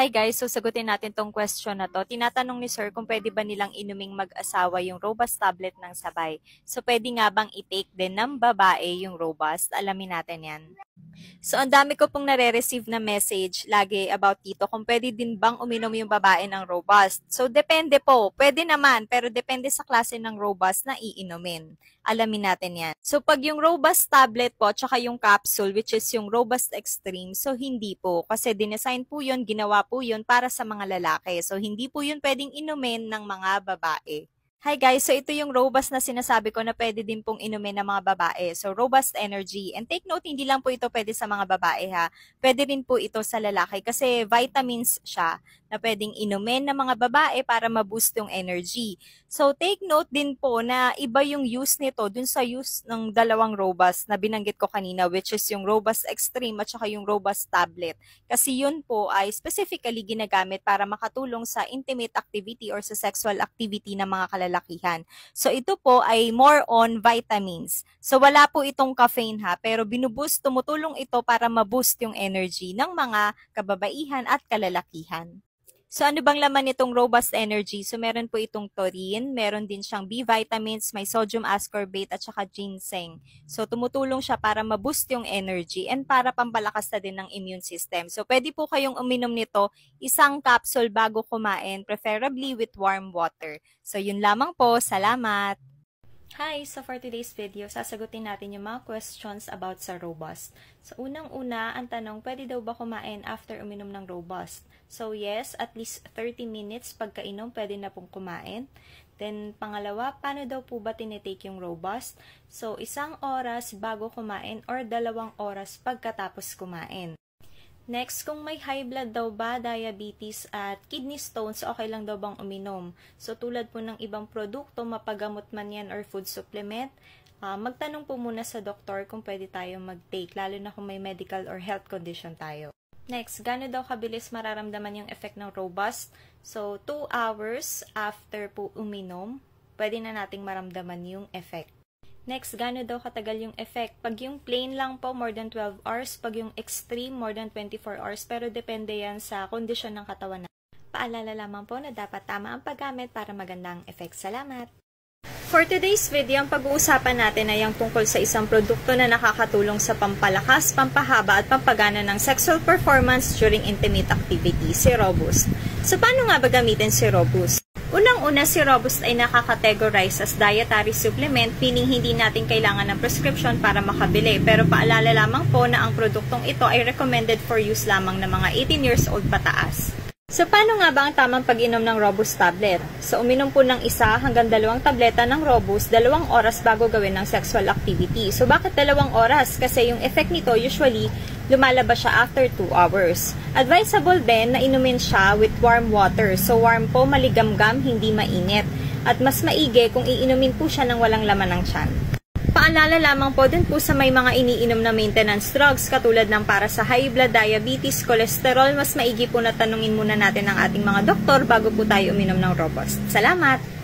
Hi guys, so sagutin natin tong question na to. Tinatanong ni sir kung pwede ba nilang inuming mag-asawa yung Robust tablet ng sabay. So pwede nga bang i-take din ng babae yung Robust? Alamin natin yan. So ang dami ko pong nare-receive na message lagi about dito kung pwede din bang uminom yung babae ng Robust. So depende po, pwede naman pero depende sa klase ng Robust na iinumin. Alamin natin yan. So pag yung Robust tablet po tsaka yung capsule which is yung Robust Extreme, so hindi po kasi dinesign po yun, ginawa po yun para sa mga lalaki. So hindi po yun pwedeng inumin ng mga babae. Hi guys, so ito yung Robust na sinasabi ko na pwede din pong inumin ng mga babae. So Robust Energy. And take note, hindi lang po ito pwede sa mga babae ha. Pwede rin po ito sa lalaki kasi vitamins siya na pwedeng inumin ng mga babae para ma-boost yung energy. So take note din po na iba yung use nito dun sa use ng dalawang Robust na binanggit ko kanina which is yung Robust Extreme at saka yung Robust Tablet. Kasi yun po ay specifically ginagamit para makatulong sa intimate activity or sa sexual activity ng mga kalalakihan. So ito po ay more on vitamins. So wala po itong caffeine ha, pero binuboost, tumutulong ito para ma-boost yung energy ng mga kababaihan at kalalakihan. So ano bang laman nitong Robust Energy? So meron po itong taurine, meron din siyang B vitamins, may sodium ascorbate at saka ginseng. So tumutulong siya para ma-boost yung energy and para pampalakas na din ng immune system. So pwede po kayong uminom nito isang capsule bago kumain, preferably with warm water. So yun lamang po, salamat! Hi! So for today's video, sasagutin natin yung mga questions about sa Robust. So unang-una, ang tanong, pwede daw ba kumain after uminom ng Robust? So yes, at least 30 minutes pagkainom, pwede na pong kumain. Then pangalawa, paano daw po ba tinitake yung Robust? So 1 oras bago kumain or 2 oras pagkatapos kumain. Next, kung may high blood daw ba, diabetes at kidney stones, okay lang daw bang uminom? So tulad po ng ibang produkto, mapagamot man yan or food supplement, magtanong po muna sa doktor kung pwede tayo mag-take, lalo na kung may medical or health condition tayo. Next, gaano daw kabilis mararamdaman yung effect ng Robust? So 2 hours after po uminom, pwede na nating maramdaman yung effect. Next, gaano daw katagal yung effect? Pag yung plain lang po, more than 12 hours. Pag yung extreme, more than 24 hours. Pero depende yan sa kondisyon ng katawan na. Paalala lamang po na dapat tama ang paggamit para magandang effect. Salamat! For today's video, ang pag-uusapan natin ay ang tungkol sa isang produkto na nakakatulong sa pampalakas, pampahaba at pampagana ng sexual performance during intimate activity, si Robust. So, paano nga ba gamitin si Robust? Unang-una, si Robust ay nakakategorize as dietary supplement, meaning hindi natin kailangan ng prescription para makabili. Pero paalala lamang po na ang produktong ito ay recommended for use lamang ng mga 18 years old pataas. So, paano nga ba ang tamang pag-inom ng Robust tablet? So, uminom po ng 1 hanggang 2 tableta ng Robust 2 oras bago gawin ng sexual activity. So, bakit 2 oras? Kasi yung effect nito usually lumalabas siya after 2 hours. Advisable din na inumin siya with warm water. So, warm po, maligamgam, hindi mainit. At mas maigi kung iinumin po siya ng walang laman ng tiyan. Paalala lamang po din po sa may mga iniinom na maintenance drugs katulad ng para sa high blood, diabetes, cholesterol, mas maigi po na tanungin muna natin ang ating mga doktor bago po tayo uminom ng Robust. Salamat!